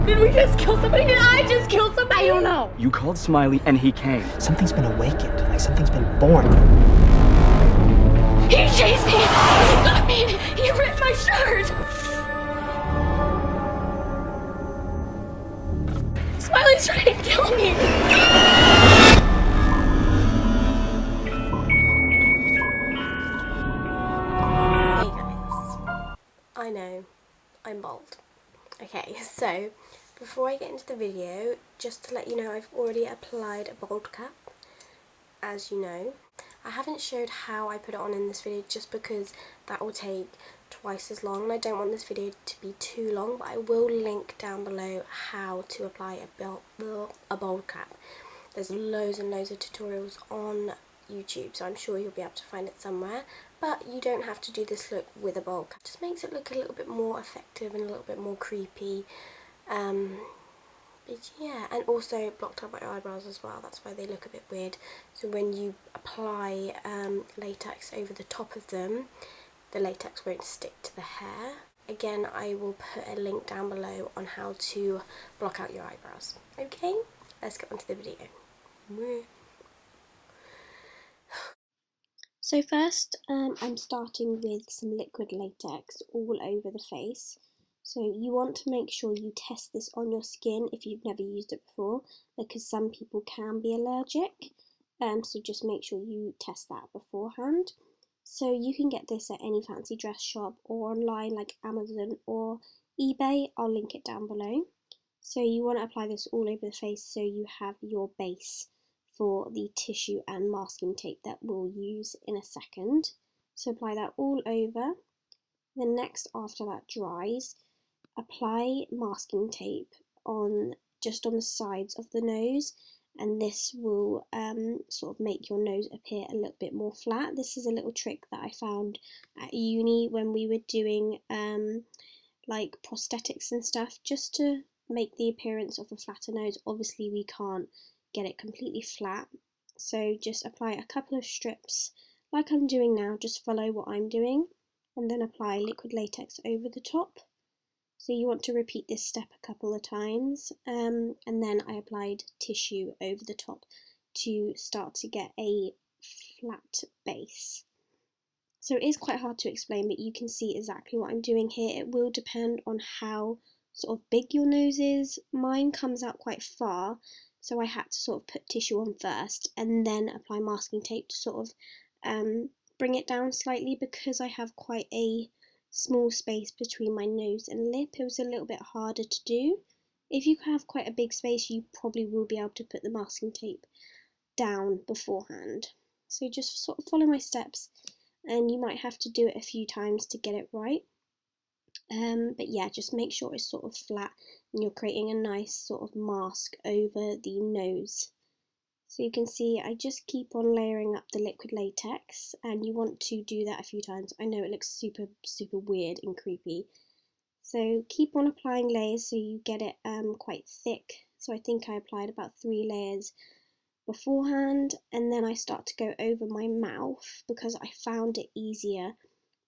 Did we just kill somebody? Did I just kill somebody? I don't know. You called Smiley and he came. Something's been awakened, like something's been born. He chased me! He got me! He ripped my shirt! Smiley's trying to kill me! Hey guys. I know, I'm bald. Okay, so before I get into the video, just to let you know, I've already applied a bald cap, as you know. I haven't showed how I put it on in this video just because that will take twice as long and I don't want this video to be too long, but I will link down below how to apply a bald cap. There's loads and loads of tutorials on YouTube, so I'm sure you'll be able to find it somewhere, but you don't have to do this look with a bald cap. It just makes it look a little bit more effective and a little bit more creepy. But yeah, and also blocked out my eyebrows as well, that's why they look a bit weird. So when you apply latex over the top of them, the latex won't stick to the hair. Again, I will put a link down below on how to block out your eyebrows. Okay, let's get on to the video. So first, I'm starting with some liquid latex all over the face. So you want to make sure you test this on your skin if you've never used it before, because some people can be allergic, so just make sure you test that beforehand. So you can get this at any fancy dress shop or online like Amazon or eBay, I'll link it down below. So you want to apply this all over the face so you have your base for the tissue and masking tape that we'll use in a second. So apply that all over. Then next, after that dries, apply masking tape just on the sides of the nose, and this will sort of make your nose appear a little bit more flat. This is a little trick that I found at uni when we were doing like prosthetics and stuff, just to make the appearance of a flatter nose. Obviously we can't get it completely flat, so just apply a couple of strips like I'm doing now, just follow what I'm doing, and then apply liquid latex over the top. So you want to repeat this step a couple of times, and then I applied tissue over the top to start to get a flat base. So it is quite hard to explain, but you can see exactly what I'm doing here. It will depend on how sort of big your nose is. Mine comes out quite far, so I had to sort of put tissue on first and then apply masking tape to sort of bring it down slightly, because I have quite a small space between my nose and lip. It was a little bit harder to do. If you have quite a big space, you probably will be able to put the masking tape down beforehand. So just sort of follow my steps, and you might have to do it a few times to get it right. But yeah, just make sure it's sort of flat and you're creating a nice sort of mask over the nose. So you can see I just keep on layering up the liquid latex, and you want to do that a few times. I know it looks super weird and creepy. So keep on applying layers so you get it quite thick. So I think I applied about 3 layers beforehand, and then I start to go over my mouth because I found it easier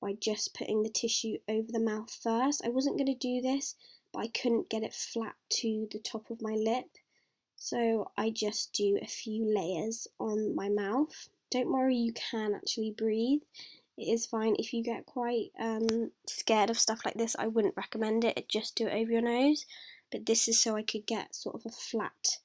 by just putting the tissue over the mouth first. I wasn't going to do this, but I couldn't get it flat to the top of my lip. So I just do a few layers on my mouth. Don't worry, you can actually breathe. It is fine. If you get quite scared of stuff like this, I wouldn't recommend it. Just do it over your nose. But this is so I could get sort of a flat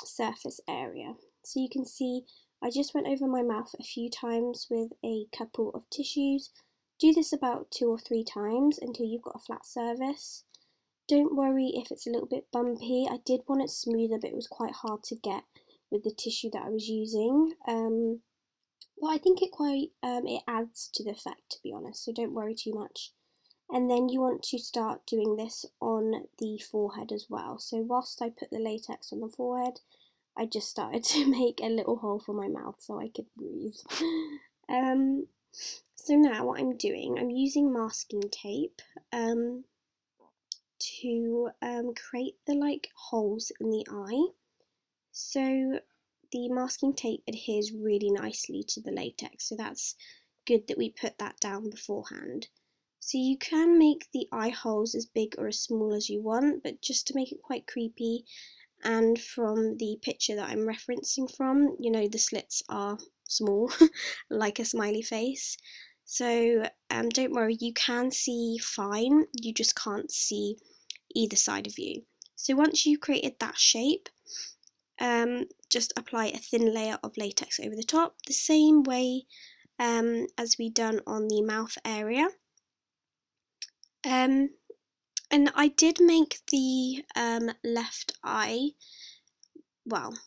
surface area. So you can see I just went over my mouth a few times with a couple of tissues. Do this about 2 or 3 times until you've got a flat surface. Don't worry if it's a little bit bumpy. I did want it smoother, but it was quite hard to get with the tissue that I was using. But I think it adds to the effect, to be honest, so don't worry too much. And then you want to start doing this on the forehead as well. So whilst I put the latex on the forehead, I just started to make a little hole for my mouth so I could breathe. So now what I'm doing, I'm using masking tape to create the holes in the eye. So the masking tape adheres really nicely to the latex, so that's good that we put that down beforehand. So you can make the eye holes as big or as small as you want, but just to make it quite creepy, and from the picture that I'm referencing from, you know, the slits are small, like a smiley face. So don't worry, you can see fine, you just can't see either side of you. So once you've created that shape, just apply a thin layer of latex over the top, the same way as we done on the mouth area. And I did make the left eye, well,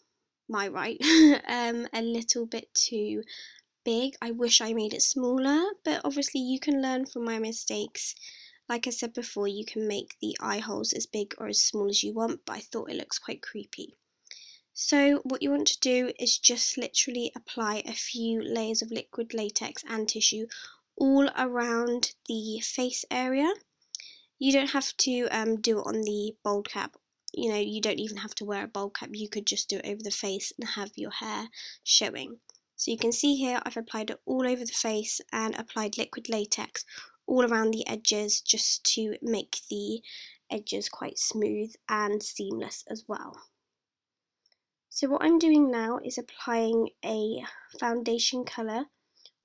my right, a little bit too big. I wish I made it smaller, but obviously you can learn from my mistakes. Like I said before, you can make the eye holes as big or as small as you want, but I thought it looks quite creepy. So what you want to do is just literally apply a few layers of liquid latex and tissue all around the face area. You don't have to do it on the bold cap. You know, you don't even have to wear a bold cap. You could just do it over the face and have your hair showing. So you can see here I've applied it all over the face and applied liquid latex all around the edges just to make the edges quite smooth and seamless as well. So what I'm doing now is applying a foundation colour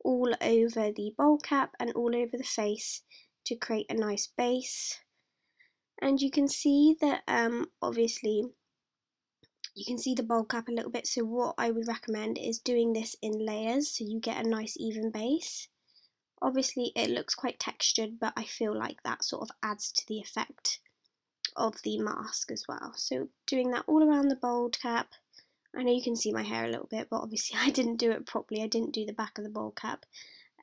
all over the bowl cap and all over the face to create a nice base. And you can see that obviously you can see the bowl cap a little bit, so what I would recommend is doing this in layers so you get a nice even base. Obviously it looks quite textured, but I feel like that sort of adds to the effect of the mask as well. So doing that all around the bowl cap. I know you can see my hair a little bit, but obviously I didn't do it properly. I didn't do the back of the bowl cap,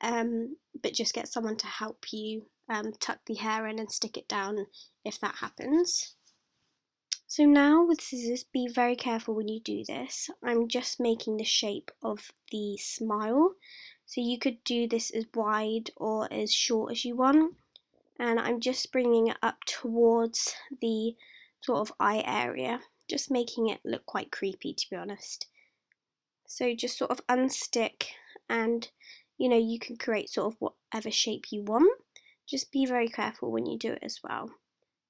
but just get someone to help you tuck the hair in and stick it down if that happens. So now with scissors, be very careful when you do this. I'm just making the shape of the smile. So you could do this as wide or as short as you want. And I'm just bringing it up towards the sort of eye area, just making it look quite creepy, to be honest. So just sort of unstick, and you know, you can create sort of whatever shape you want. Just be very careful when you do it as well.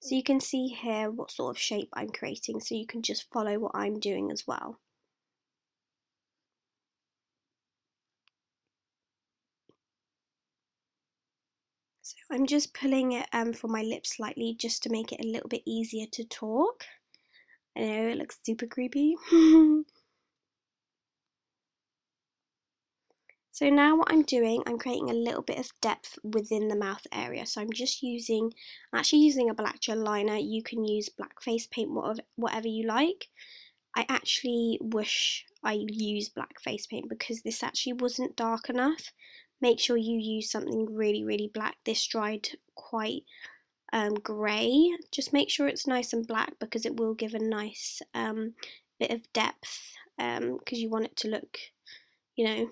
So you can see here what sort of shape I'm creating, so you can just follow what I'm doing as well. So I'm just pulling it from my lips slightly just to make it a little bit easier to talk. I know it looks super creepy. So now what I'm doing, I'm creating a little bit of depth within the mouth area. So I'm just actually using a black gel liner. You can use black face paint, whatever you like. I actually wish I used black face paint because this actually wasn't dark enough. Make sure you use something really, really black. This dried quite grey. Just make sure it's nice and black because it will give a nice bit of depth because you want it to look, you know,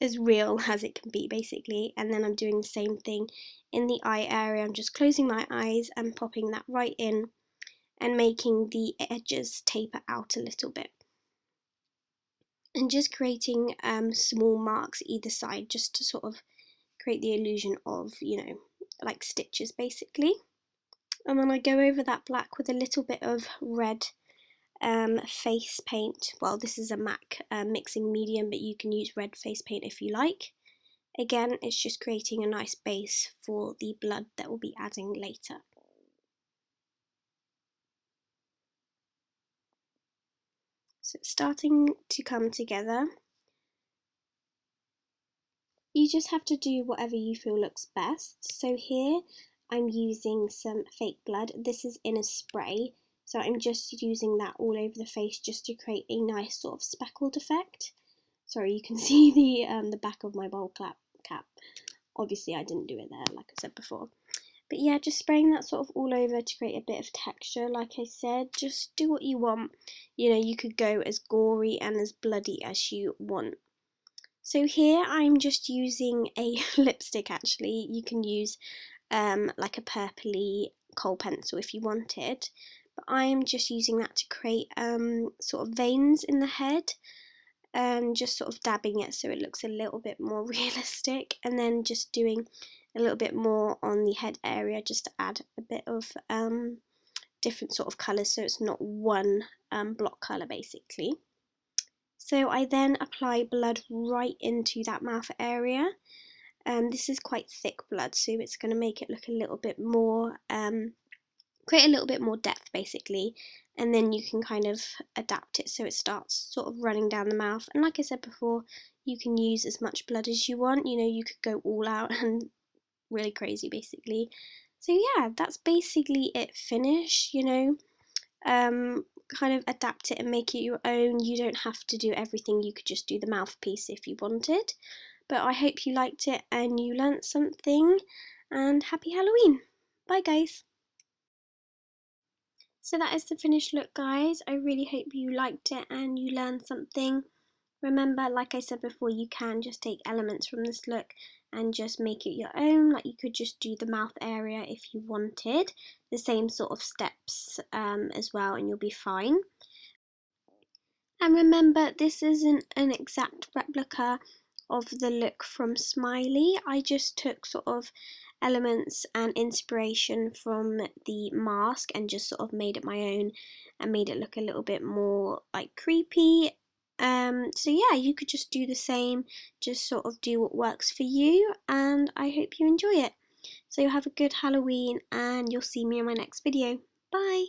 as real as it can be basically. And then I'm doing the same thing in the eye area. I'm just closing my eyes and popping that right in and making the edges taper out a little bit. And just creating small marks either side just to sort of create the illusion of, you know, like stitches basically. And then I go over that black with a little bit of red face paint. Well, this is a MAC mixing medium, but you can use red face paint if you like. Again, it's just creating a nice base for the blood that we'll be adding later. So it's starting to come together. You just have to do whatever you feel looks best. So here I'm using some fake blood. This is in a spray. So I'm just using that all over the face just to create a nice sort of speckled effect. Sorry, you can see the back of my bowl cap. Obviously I didn't do it there like I said before. But yeah, just spraying that sort of all over to create a bit of texture. Like I said, just do what you want. You know, you could go as gory and as bloody as you want. So here I'm just using a lipstick actually. You can use like a purpley kohl pencil if you wanted. But I'm just using that to create sort of veins in the head and just sort of dabbing it so it looks a little bit more realistic, and then just doing a little bit more on the head area just to add a bit of different sort of colours, so it's not one block colour basically. So I then apply blood right into that mouth area. This is quite thick blood, so it's going to make it look a little bit more, create a little bit more depth basically, and then you can kind of adapt it so it starts sort of running down the mouth. And like I said before, you can use as much blood as you want, you know, you could go all out and really crazy basically. So yeah, that's basically it finished, you know. Kind of adapt it and make it your own. You don't have to do everything, you could just do the mouthpiece if you wanted. But I hope you liked it and you learnt something, and happy Halloween. Bye guys. So that is the finished look guys. I really hope you liked it and you learned something. Remember, like I said before, you can just take elements from this look and just make it your own. Like you could just do the mouth area if you wanted, the same sort of steps as well, and you'll be fine. And remember, this isn't an exact replica of the look from Smiley. I just took sort of elements and inspiration from the mask and just sort of made it my own and made it look a little bit more like creepy. So yeah, you could just do the same, just sort of do what works for you, and I hope you enjoy it. So have a good Halloween and you'll see me in my next video. Bye!